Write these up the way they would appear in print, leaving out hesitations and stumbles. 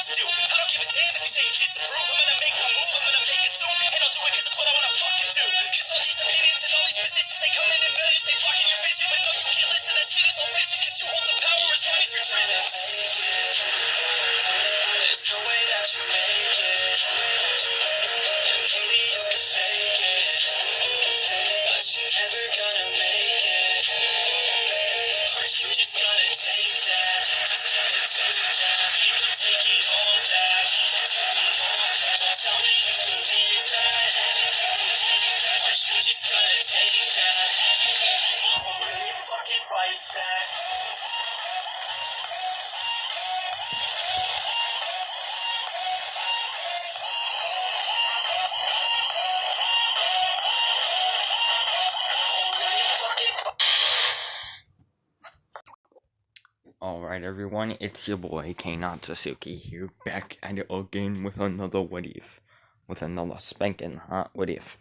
to do. I don't give a damn if you say you disapprove. I'm gonna make my move, I'm gonna make it soon. And I'll do it cause it's what I wanna fucking do. Cause all these opinions and all these positions, they come in millions, they blocking your vision. But no, you can't listen, that shit is all vision. Cause you hold the power as long as you're driven. There's no way that you make it. And maybe you can fake it, but you're never gonna make it. Are you just gonna take that? People take it all back. Don't tell me you believe that. Are you just gonna take that? Or will you fucking fight back? Alright everyone, it's your boy K Natsuki here, back at it again with another what if. With another spanking hot what if.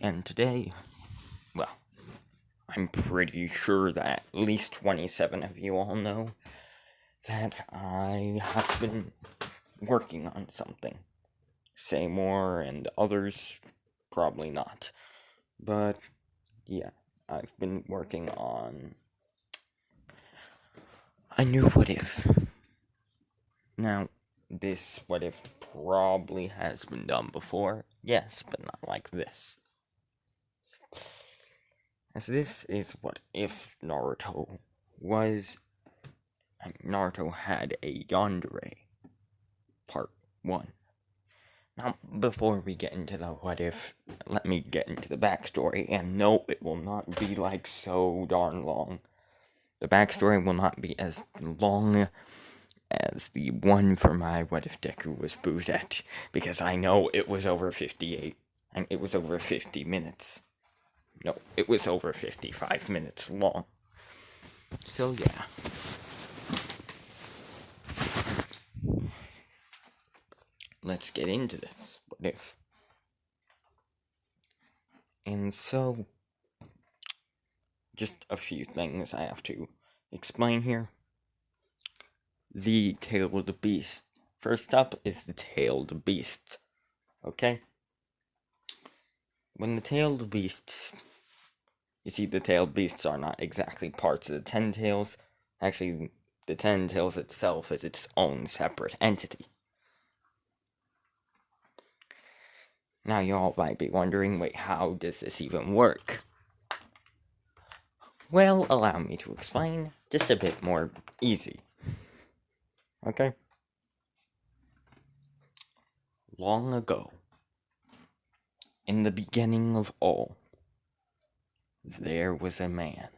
And today, well, I'm pretty sure that at least 27 of you all know that I have been working on something. Say more and others probably not. But yeah, I've been working on a new what if. Now, this what if probably has been done before, yes, but not like this. As this is what if Naruto had a yandere, part 1. Now, before we get into the what if, let me get into the backstory, and no, it will not be like so darn long. The backstory will not be as long as the one for my what if Deku was Boozette, because I know it was over 58, and it was over 50 minutes. No, it was over 55 minutes long. So yeah. Let's get into this what if. And so, just a few things I have to explain here. The tailed beast. First up is the tailed beast. Okay? When the tailed beasts... You see, the tailed beasts are not exactly parts of the Ten Tails. Actually, the Ten Tails itself is its own separate entity. Now you all might be wondering, wait, how does this even work? Well, allow me to explain, just a bit more easy. Okay? Long ago, in the beginning of all, there was a man.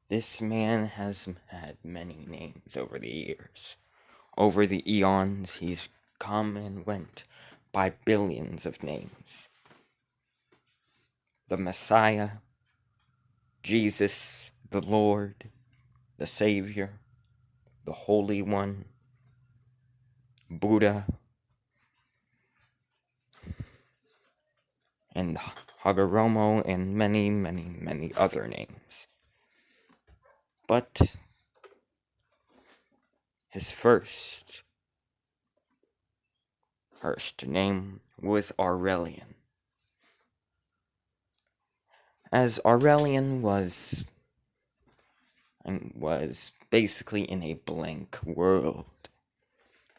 This man has had many names over the years. Over the eons, he's come and went by billions of names. The Messiah, Jesus, the Lord, the Savior, the Holy One, Buddha, and Hagoromo, and many, many, many other names. But his first name was Aurelian. As Aurelian was basically in a blank world.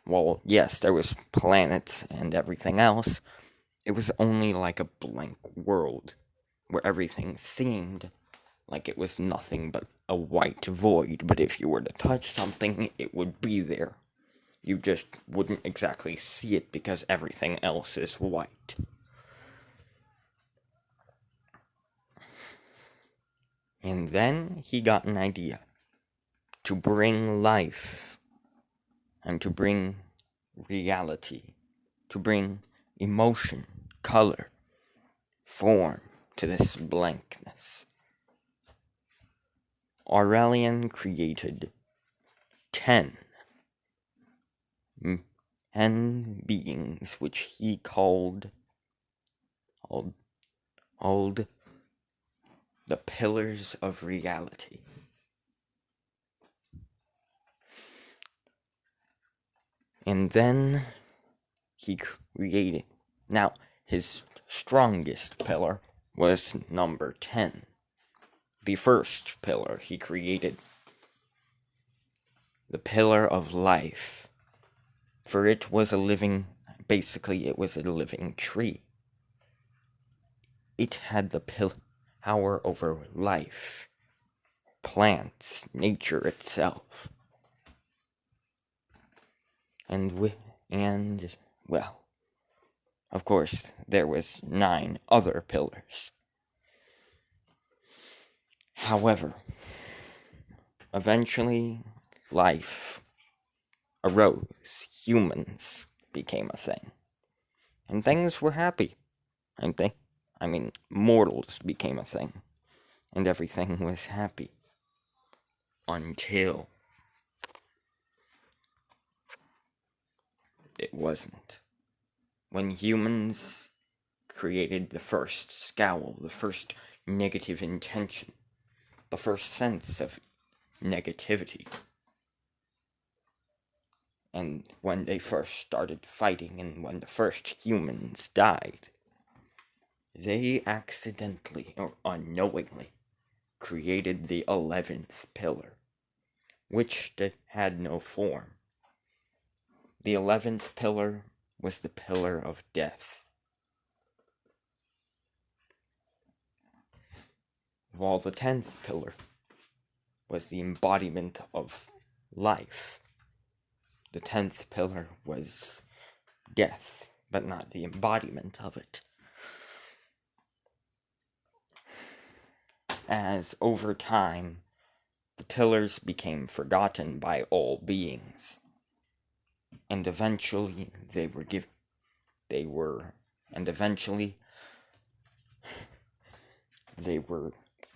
Well, yes, there was planets and everything else. It was only like a blank world, where everything seemed like it was nothing but a white void, but if you were to touch something, it would be there. You just wouldn't exactly see it because everything else is white. And then he got an idea to bring life and to bring reality, to bring emotion, color, form to this blankness. Aurelian created 10 beings which he called the pillars of reality. And then he created. Now, his strongest pillar was number 10. The first pillar he created. The pillar of life. For it was a living, basically it was a living tree. It had the power over life, plants, nature itself. And well, of course, there was 9 other pillars. However, eventually, life arose. Humans became a thing. And things were happy. Mortals became a thing. And everything was happy. Until it wasn't. When humans created the first scowl, the first negative intention, the first sense of negativity. And when they first started fighting and when the first humans died, they accidentally or unknowingly created the 11th pillar, which had no form. The 11th pillar was the pillar of death. While the 10th pillar was the embodiment of life. The 10th pillar was death, but not the embodiment of it. As over time, the pillars became forgotten by all beings, and eventually they were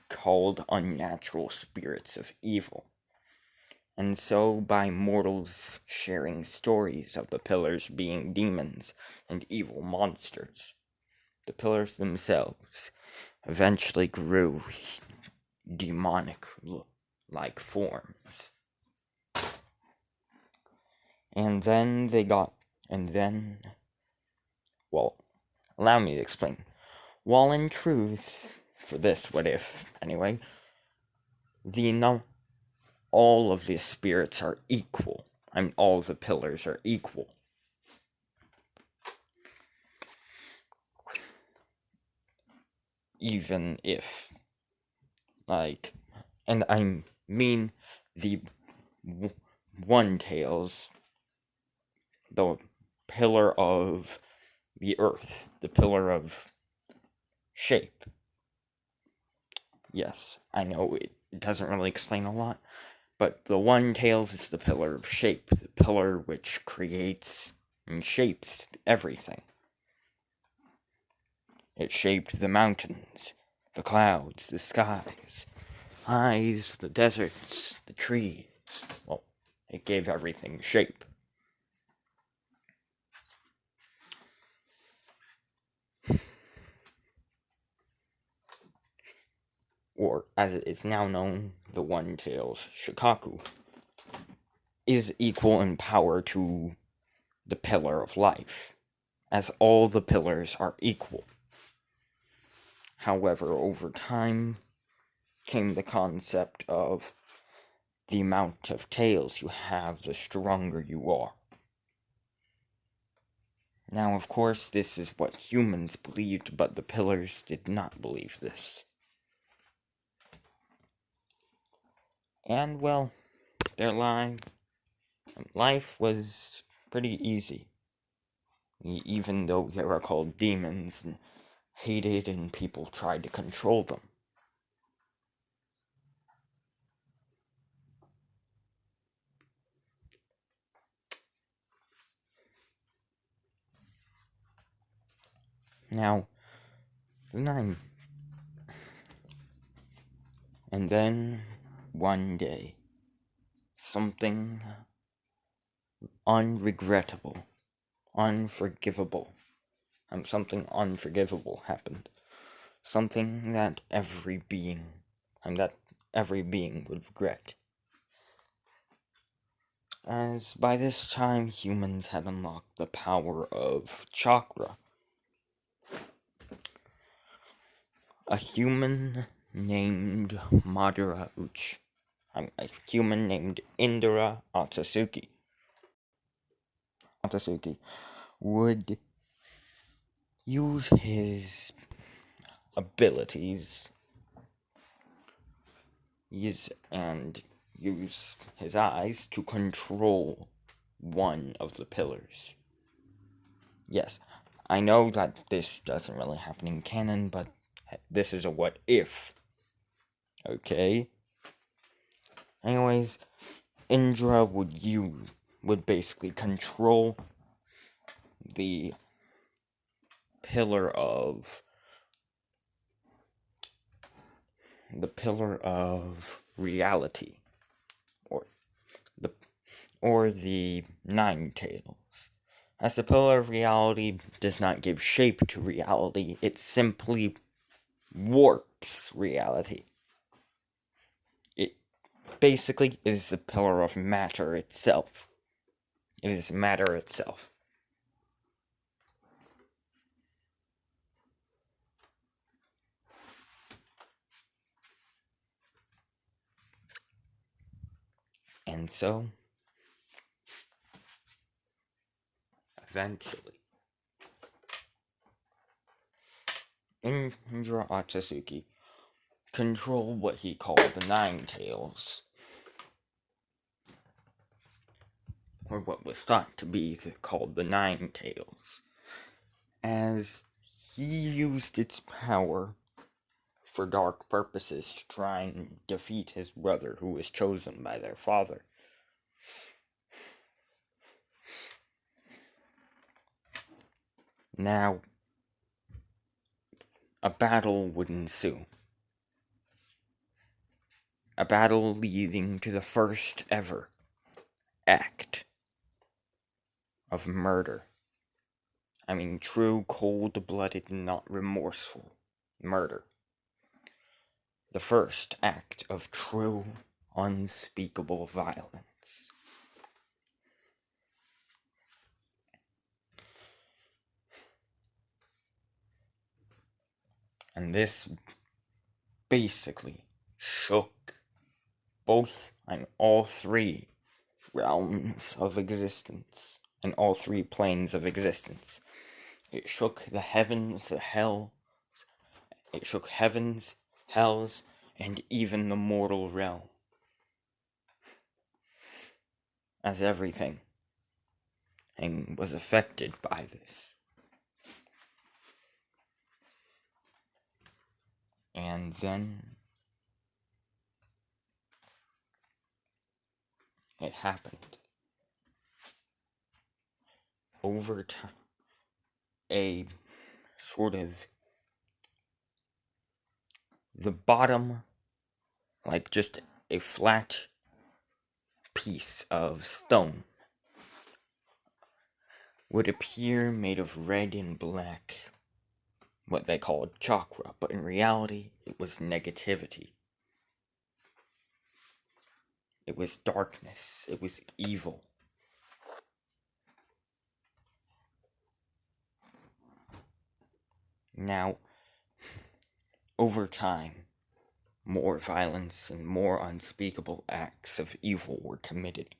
called unnatural spirits of evil. And so, by mortals sharing stories of the pillars being demons and evil monsters, the pillars themselves eventually grew demonic-like forms. Allow me to explain. While in truth, for this what if, anyway, all of the spirits are equal. All the pillars are equal. Even if, and I mean the one tails, the pillar of the earth, the pillar of shape. Yes, I know it doesn't really explain a lot, but the one tails is the pillar of shape, the pillar which creates and shapes everything. It shaped the mountains, the clouds, the skies, eyes, the deserts, the trees. Well, it gave everything shape. Or, as it is now known, the One Tails Shikaku, is equal in power to the Pillar of Life, as all the pillars are equal. However, over time came the concept of the amount of tails you have, the stronger you are. Now, of course, this is what humans believed, but the pillars did not believe this. And, well, their life was pretty easy. Even though they were called demons and hated and people tried to control them. Now, the 9. And then, one day, something unregrettable, unforgivable, something unforgivable happened. Something that every being would regret. as by this time humans had unlocked the power of chakra. A human named Madara Uchi, a human named Indra Otsutsuki, would use his abilities and use his eyes to control one of the pillars. Yes, I know that this doesn't really happen in canon, but this is a what if. Okay? Anyways, Indra would basically control the pillar of reality, or the Nine Tails. As the pillar of reality does not give shape to reality, it simply warps reality. It basically is the pillar of matter itself. It is matter itself. And so, eventually, Indra Otsutsuki controlled what he called the Nine Tails, or what was thought to be called the Nine Tails, as he used its power for dark purposes to try and defeat his brother, who was chosen by their father. Now, a battle would ensue. A battle leading to the first ever act of murder. I mean, true, cold-blooded, not remorseful murder. The first act of true, unspeakable violence. And this basically shook all three realms of existence, and all three planes of existence. It shook the heavens, it shook heavens, hells, and even the mortal realm. As everything and was affected by this. And then it happened. Over time, a sort of the bottom, like just a flat piece of stone, would appear made of red and black, what they called chakra, but in reality, it was negativity. It was darkness. It was evil. Now, over time, more violence and more unspeakable acts of evil were committed.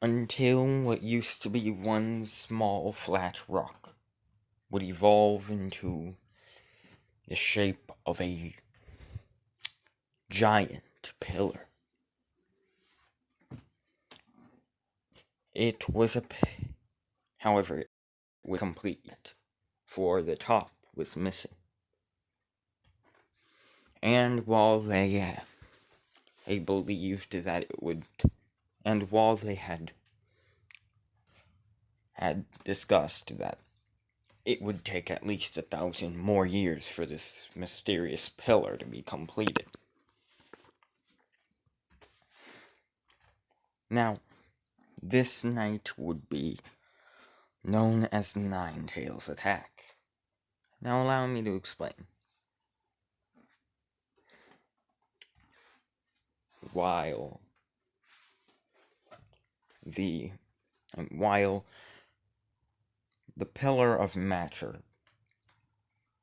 Until what used to be one small flat rock would evolve into the shape of a giant pillar. It was however, it was complete yet, for the top was missing. And while they believed that it would, and while they had discussed that it would take at least 1,000 more years for this mysterious pillar to be completed. Now, this night would be known as the Nine Tails attack. Now allow me to explain. While while the Pillar of Matter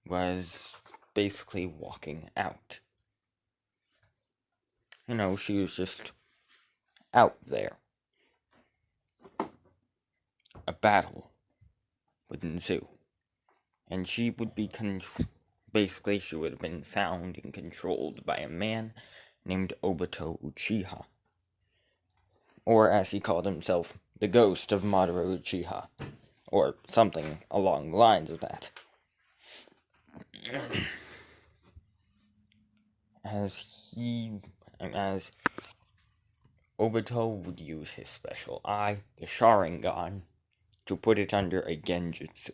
was basically walking out. She was just out there. A battle would ensue. And she would be basically, she would have been found and controlled by a man named Obito Uchiha. Or, as he called himself, the ghost of Madara Uchiha. Or something along the lines of that. As Obito would use his special eye, the Sharingan, to put it under a genjutsu,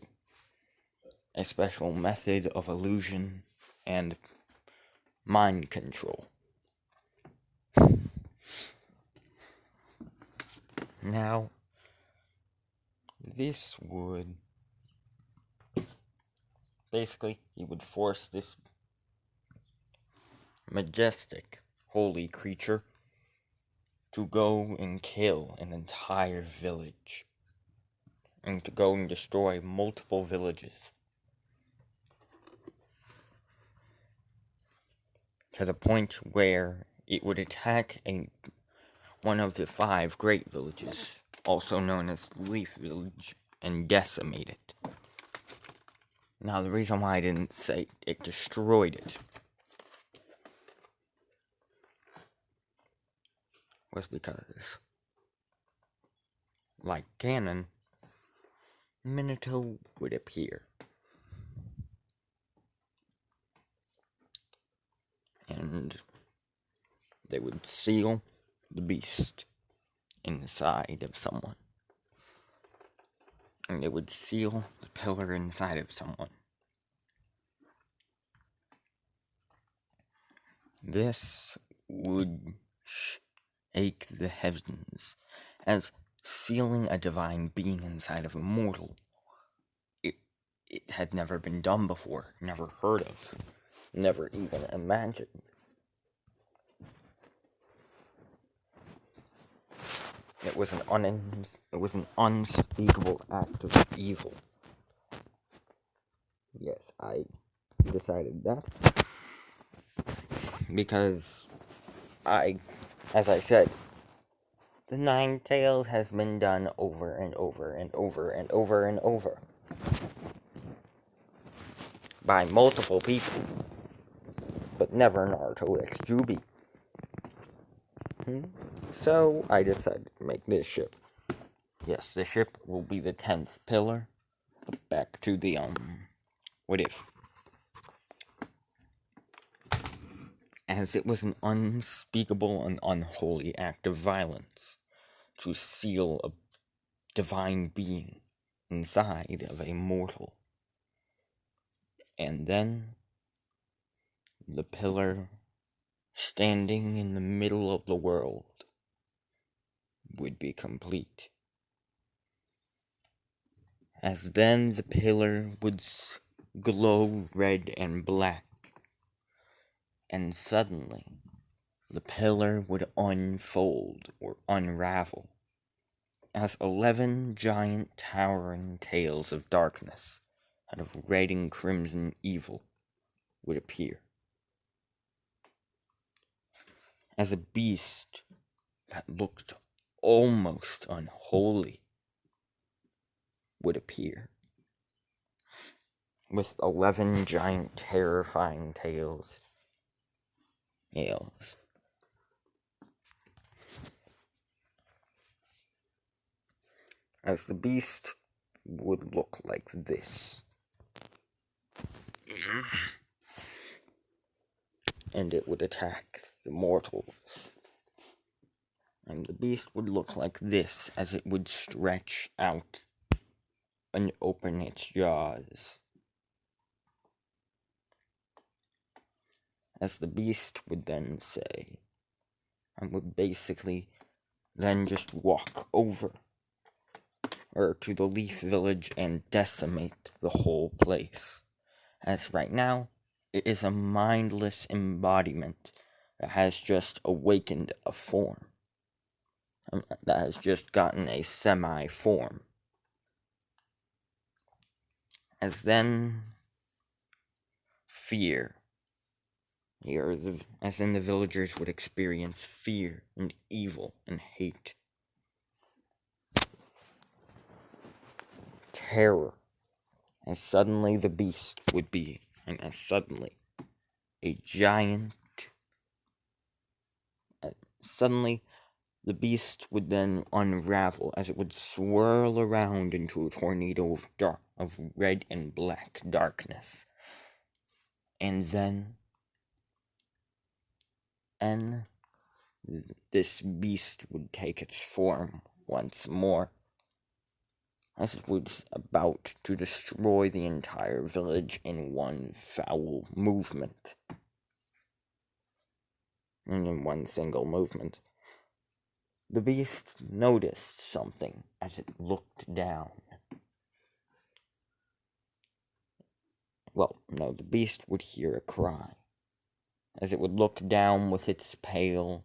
a special method of illusion and mind control. Now, this would basically, he would force this majestic, holy creature to go and kill an entire village, and to go and destroy multiple villages, to the point where it would attack one of the 5 great villages, also known as the Leaf Village, and decimate it. Now, the reason why I didn't say it destroyed it was because, like canon, Minato would appear. And they would seal the beast inside of someone. And they would seal the pillar inside of someone. This would shake the heavens, as sealing a divine being inside of a mortal, it had never been done before, never heard of, never even imagined. It was an unspeakable act of evil. Yes, I decided that. Because as I said, the 9 Tails has been done over and over and over and over and over. By multiple people. But never Naruto X Jubi. So, I decided to make this ship. Yes, the ship will be the 10th pillar. Back to the, what if? As it was an unspeakable and unholy act of violence to seal a divine being inside of a mortal. And then, the pillar, standing in the middle of the world, would be complete. As then the pillar would glow red and black, and suddenly the pillar would unfold or unravel, as 11 giant towering tails of darkness out of red and crimson evil would appear. As a beast that looked almost unholy would appear, with 11 giant terrifying tails. As the beast would look like this. And it would attack the mortals. And the beast would look like this as it would stretch out and open its jaws. As the beast would then say, and would basically then just walk over to the Leaf Village and decimate the whole place. As right now, it is a mindless embodiment that has just awakened a form. that has just gotten a semi-form. As then, fear. As in the villagers would experience fear and evil and hate. Terror. As suddenly the beast would be, and as suddenly a giant. Suddenly, the beast would then unravel as it would swirl around into a tornado of red and black darkness. And then this beast would take its form once more, as it was about to destroy the entire village in one foul movement. And in one single movement. The beast noticed something as it looked down. Well, no, the beast would hear a cry, as it would look down with its pale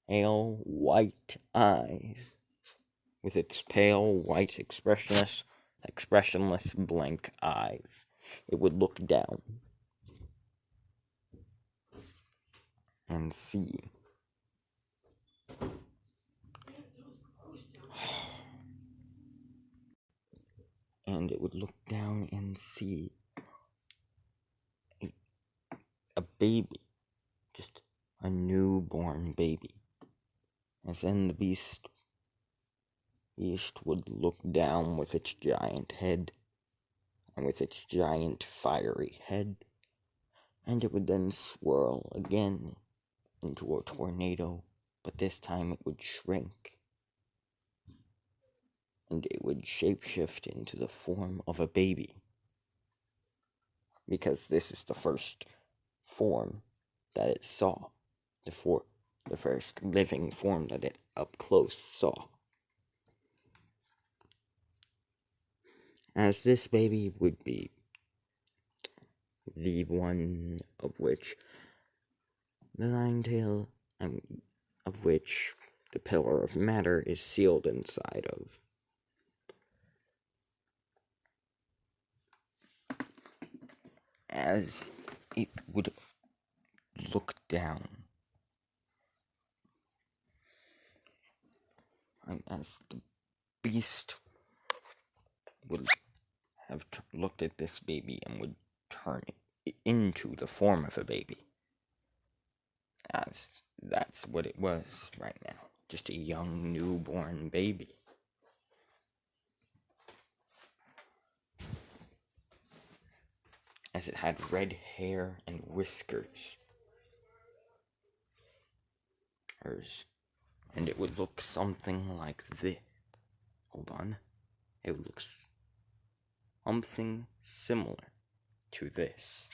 white eyes, with its pale white expressionless blank eyes. It would look down and see. And it would look down and see a baby, just a newborn baby. As then the beast would look down with its giant head, and with its giant fiery head, and it would then swirl again into a tornado, but this time it would shrink, and it would shapeshift into the form of a baby, because this is the first form that it saw, the first living form that it up close saw. As this baby would be the one of which the nine-tail, of which the pillar of matter is sealed inside of. As it would look down, and as the beast would have looked at this baby and would turn it into the form of a baby. As that's what it was right now. Just a young newborn baby. As it had red hair and whiskers. And it would look something like this. Hold on. It would look something similar to this.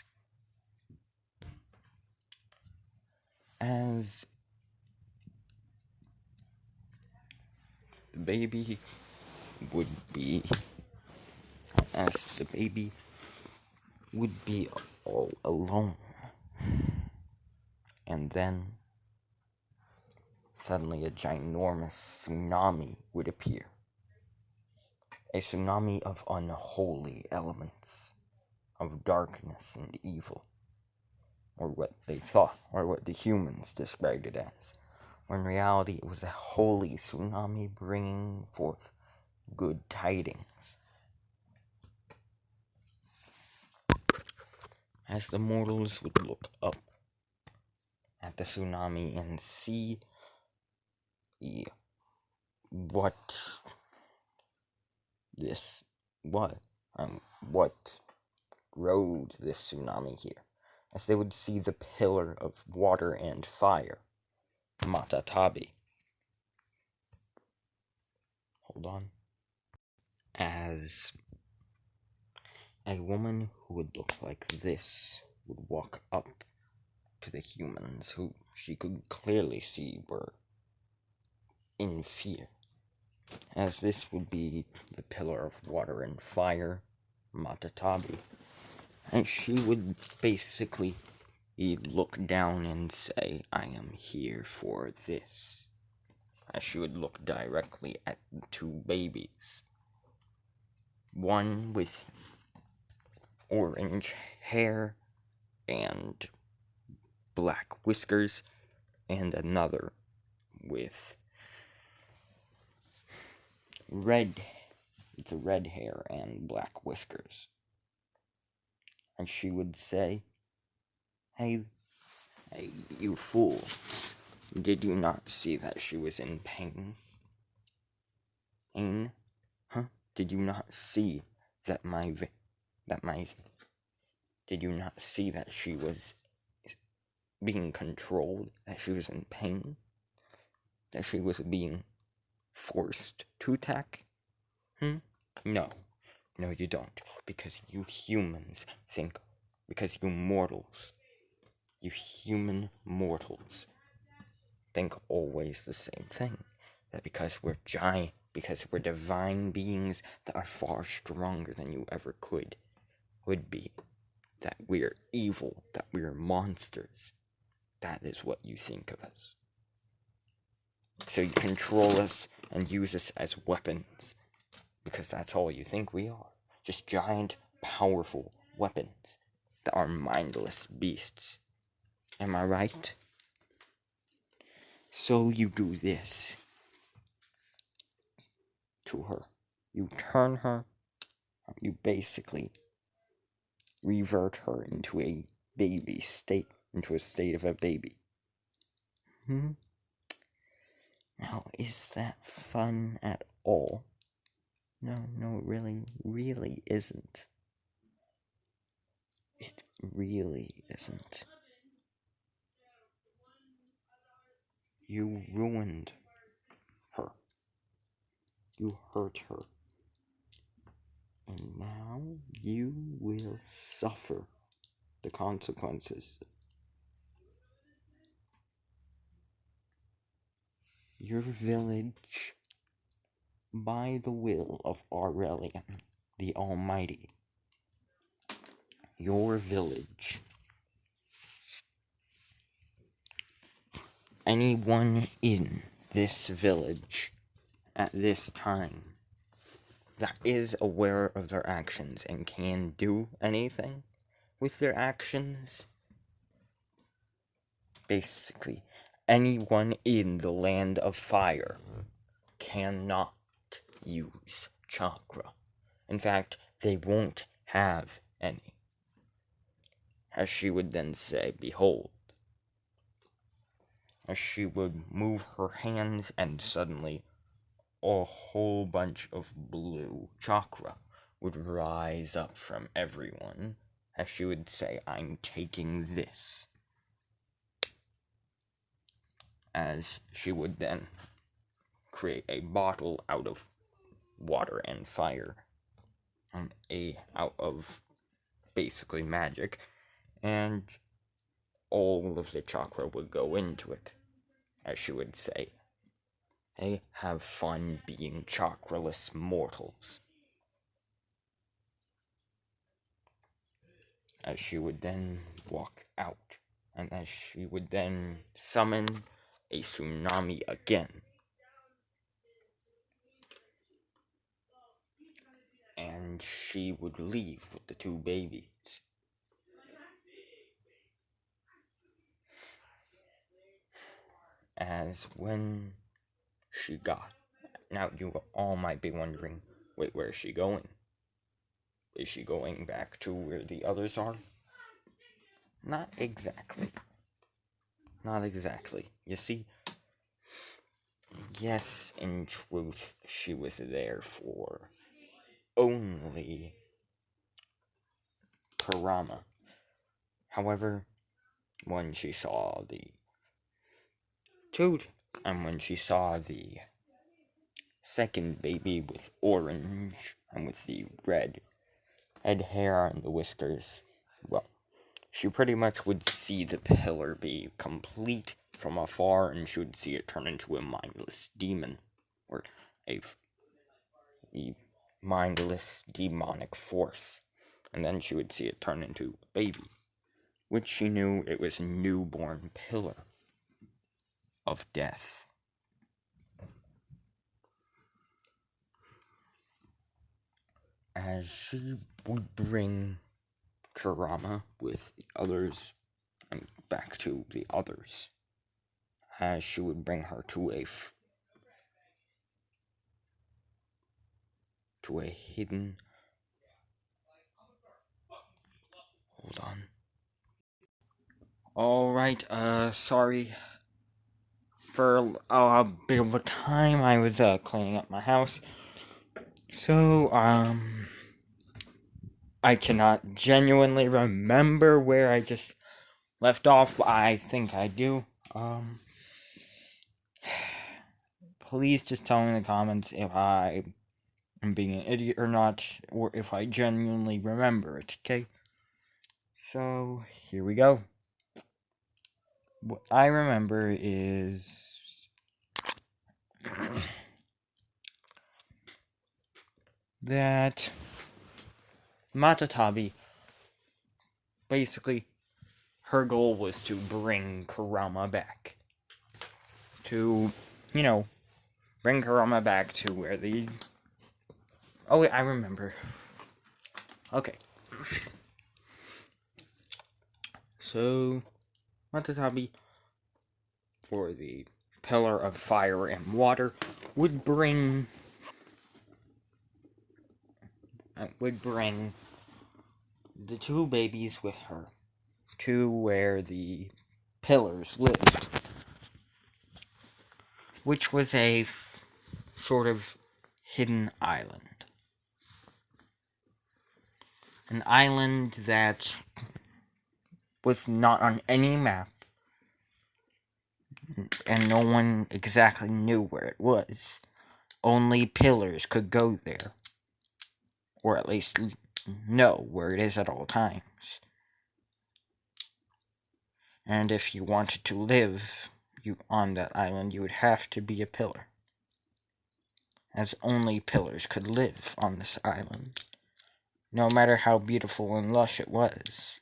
As the baby would be all alone. And then suddenly a ginormous tsunami would appear. A tsunami of unholy elements, of darkness and evil, or what they thought, or what the humans described it as, when in reality it was a holy tsunami bringing forth good tidings. As the mortals would look up at the tsunami and see what rode this tsunami here, as they would see the pillar of water and fire, Matatabi. Hold on. As a woman who would look like this would walk up to the humans, who she could clearly see were in fear. As this would be the pillar of water and fire, Matatabi. And she would basically look down and say, I am here for this. as she would look directly at the two babies. One with orange hair and black whiskers, and another with red hair and black whiskers. And she would say, Hey, you fool, did you not see that she was in pain? Pain? Huh? Did you not see that did you not see that she was being controlled, that she was in pain, that she was being forced to attack? No, you don't, because you humans because you human mortals, think always the same thing, that because we're divine beings that are far stronger than you ever would be, that we're evil, that we're monsters. That is what you think of us. So you control us and use us as weapons, because that's all you think we are. Just giant, powerful weapons that are mindless beasts. Am I right? So you do this to her. You turn her, you basically revert her into a baby state, into a state of a baby. Now, is that fun at all? No, it really isn't. It really isn't. You ruined her. You hurt her. And now you will suffer the consequences. Your village, by the will of Aurelian, the Almighty, your village, anyone in this village at this time that is aware of their actions and can do anything with their actions, basically, anyone in the land of fire cannot use chakra. In fact, they won't have any. As she would then say, behold, as she would move her hands, and suddenly a whole bunch of blue chakra would rise up from everyone, as she would say, I'm taking this. As she would then create a bottle out of water and fire, and out of basically magic, and all of the chakra would go into it. As she would say, they have fun being chakraless mortals. As she would then walk out, and as she would then summon a tsunami again. And she would leave with the two babies. As when she got. Now you all might be wondering, wait, where is she going? Is she going back to where the others are? Not exactly. You see, yes, in truth, she was there for only Kurama. However, when she saw the toad, and when she saw the second baby with orange and with the red hair and the whiskers, well, she pretty much would see the pillar be complete from afar, and she would see it turn into a mindless demon, or a mindless demonic force, and then she would see it turn into a baby, which she knew it was a newborn pillar of death. as she would bring Kurama with the others and back to the others, as she would bring her to a hidden. Hold on. Alright, sorry for a bit of a time. I was, cleaning up my house. So, I cannot genuinely remember where I just left off, but I think I do. Please just tell me in the comments if I am being an idiot or not, or if I genuinely remember it, okay? So, here we go. What I remember is that Matatabi, basically, her goal was to bring Kurama back. To, bring Kurama back to where the... Oh, wait, I remember. Okay. So, Matatabi, for the Pillar of Fire and Water, would bring the two babies with her to where the pillars lived, which was a sort of hidden island. An island that was not on any map, and no one exactly knew where it was. Only pillars could go there, or at least know where it is at all times. And if you wanted to live on that island, you would have to be a pillar, as only pillars could live on this island. No matter how beautiful and lush it was,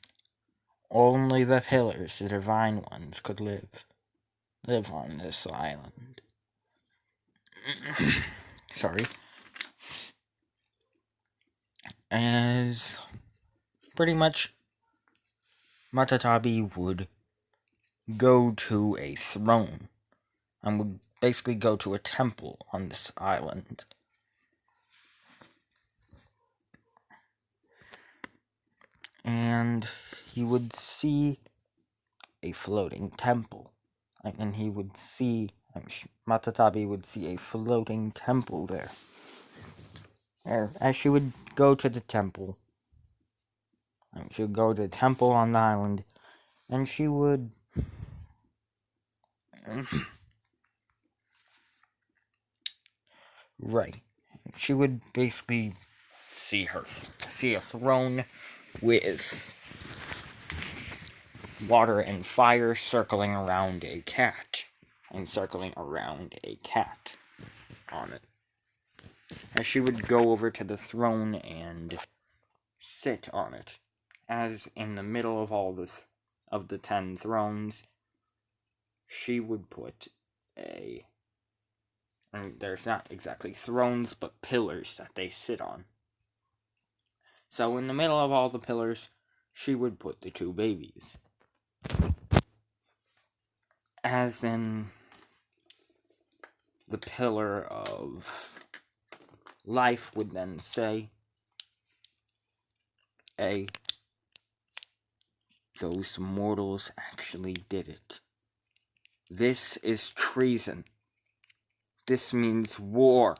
only the pillars, the divine ones, could live on this island. Sorry. As pretty much Matatabi would go to a throne and would basically go to a temple on this island. And he would see a floating temple. And he would see, Matatabi would see a floating temple there. As she would go to the temple, she would go to the temple on the island, and she would she would basically see a throne with water and fire circling around a cat, and circling around a cat on it. As she would go over to the throne and sit on it, as in the middle of of the 10 thrones, she would put and there's not exactly thrones, but pillars that they sit on. So in the middle of all the pillars, she would put the two babies. As in the pillar of life would then say, those mortals actually did it. This is treason. This means war,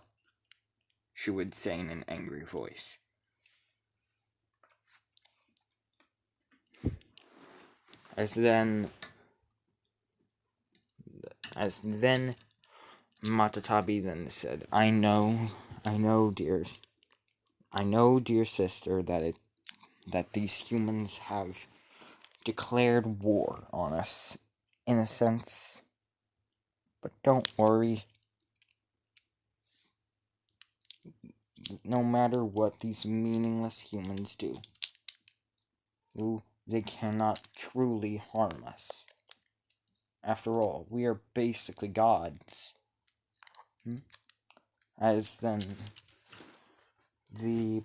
she would say in an angry voice. As then Matatabi then said, I know, dear sister, that these humans have declared war on us, in a sense. But don't worry. No matter what these meaningless humans do, they cannot truly harm us. After all, we are basically gods. As then the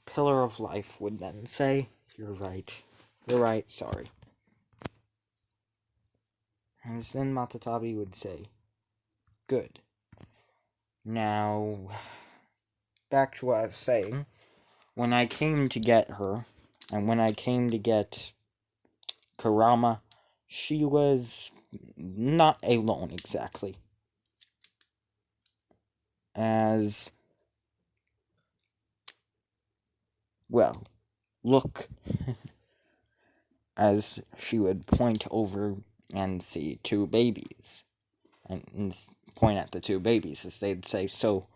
Pillar of Life would then say, you're right, sorry. And then Matatabi would say, good. Now, back to what I was saying. When I came to get her, and when I came to get Kurama, she was not alone exactly. As, well, look, as she would point over and see two babies, and point at the two babies, as they'd say, so,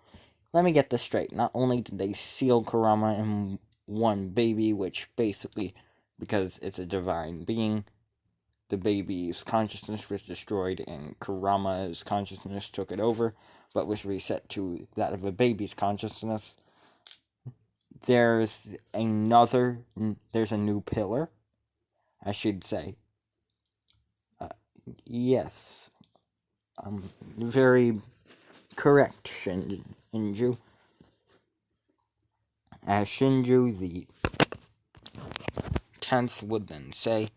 let me get this straight, not only did they seal Kurama in one baby, which basically, because it's a divine being, the baby's consciousness was destroyed and Kurama's consciousness took it over, but was reset to that of a baby's consciousness. There's a new pillar, I should say. Yes. Very correct, Shinju. As Shinju, the 10th, would then say,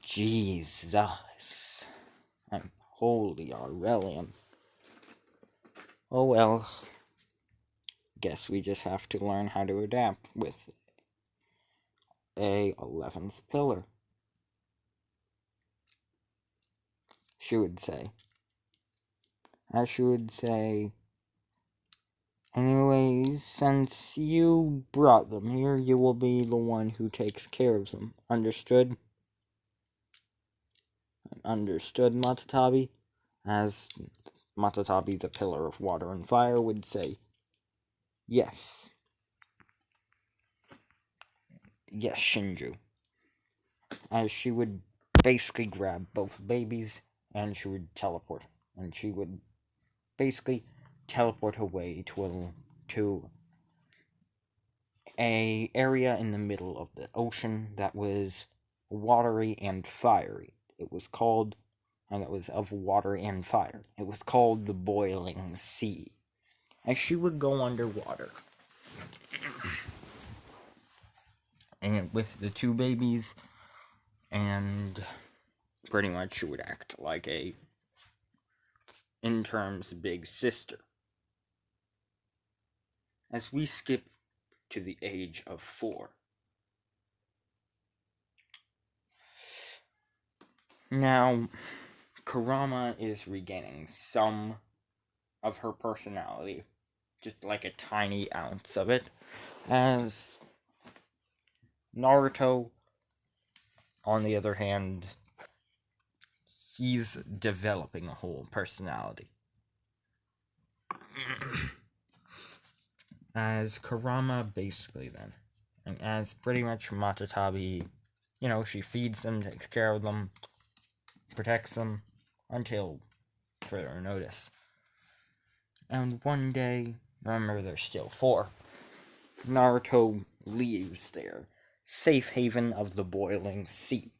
Jesus. I'm holy Aurelian. Oh well. Guess we just have to learn how to adapt with a 11th pillar. She would say. As she would say, anyways, since you brought them here, you will be the one who takes care of them. Understood? Understood, Matatabi? As Matatabi, the pillar of water and fire, would say, yes. Yes, Shinju. As she would basically grab both babies, and she would teleport. And she would basically teleport away to a area in the middle of the ocean that was watery and fiery. It was called, and it was of water and fire. It was called the Boiling Sea. And she would go underwater. And with the two babies, and pretty much she would act like a intern's big sister. As we skip to the age of 4. Now, Kurama is regaining some of her personality, just like a tiny ounce of it, as Naruto, on the other hand, he's developing a whole personality. As Kurama, basically, then, and as pretty much Matatabi, she feeds them, takes care of them, protects them, until further notice. And one day, remember there's still 4, Naruto leaves their safe haven of the Boiling Sea.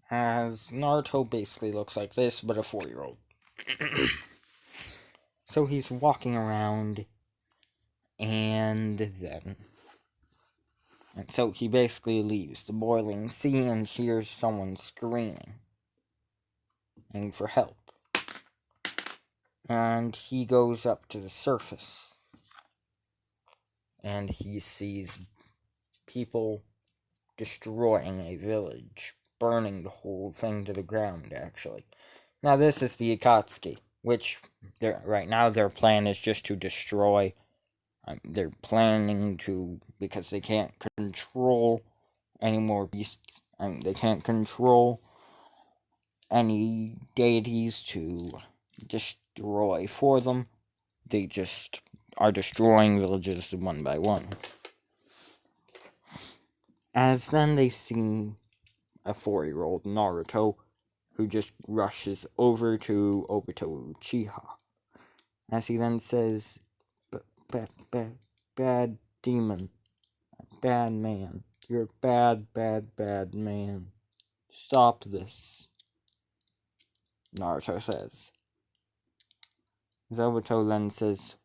As Naruto basically looks like this, but a 4-year-old. So he's walking around, and so he basically leaves the Boiling Sea and hears someone screaming for help. And he goes up to the surface, and he sees people destroying a village, burning the whole thing to the ground, actually. Now, this is the Akatsuki, which right now their plan is just to destroy. They're planning to, because they can't control any more beasts, they can't control any deities to destroy for them. They just are destroying villages one by one. As then they see a 4-year-old Naruto, who just rushes over to Obito Uchiha. As he then says, bad demon, bad man, you're a bad man. Stop this, Naruto says. Obito then says,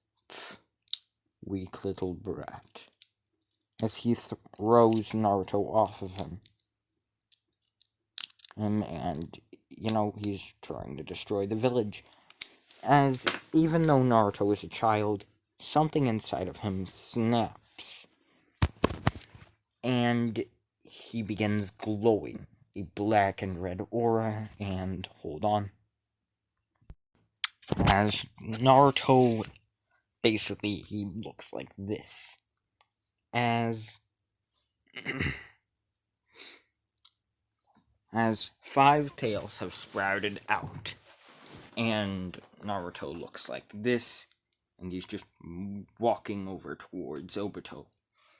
weak little brat, as he throws Naruto off of him. And, he's trying to destroy the village. As, even though Naruto is a child, something inside of him snaps. And he begins glowing. A black and red aura, and hold on. As Naruto, basically, he looks like this. As 5 tails have sprouted out, and Naruto looks like this, and he's just walking over towards Obito.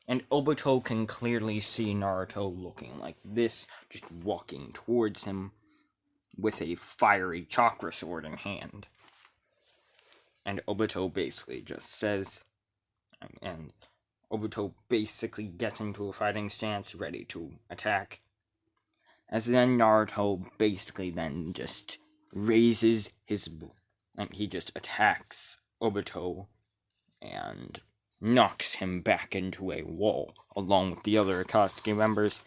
And Obito can clearly see Naruto looking like this, just walking towards him with a fiery chakra sword in hand. And Obito basically just says, and Obito basically gets into a fighting stance, ready to attack. As then Naruto basically then just raises his, and he just attacks Obito and knocks him back into a wall, along with the other Akatsuki members.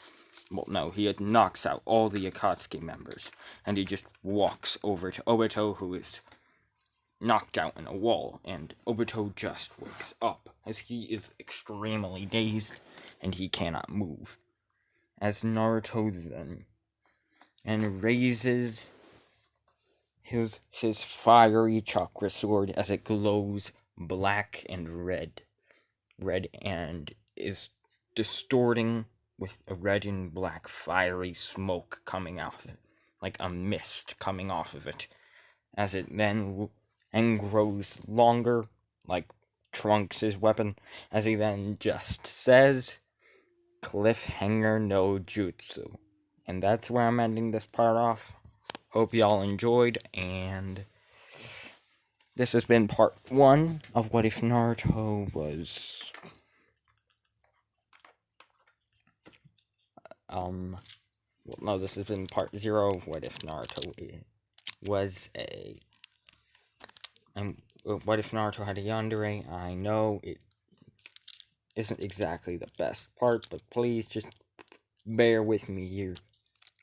Well, no, he knocks out all the Akatsuki members, and he just walks over to Obito, who is knocked out in a wall, and Obito just wakes up, as he is extremely dazed, and he cannot move. As Naruto then raises his fiery chakra sword as it glows black and red, and is distorting with a red and black fiery smoke coming off of it, like a mist coming off of it, as it then grows longer, like Trunks' weapon, as he then just says, cliffhanger no jutsu. And that's where I'm ending this part off. Hope y'all enjoyed, and this has been part 1 of What If Naruto was... no, this has been part 0 of What If Naruto was a... What if Naruto had a yandere? I know it isn't exactly the best part, but please just bear with me here.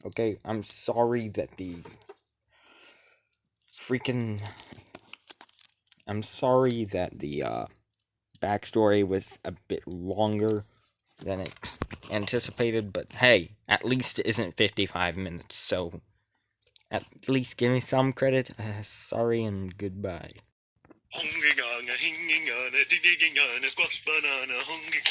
Okay, I'm sorry that the backstory was a bit longer than anticipated, but hey, at least it isn't 55 minutes, so at least give me some credit. Sorry and goodbye. Hungry, squash banana, hungry.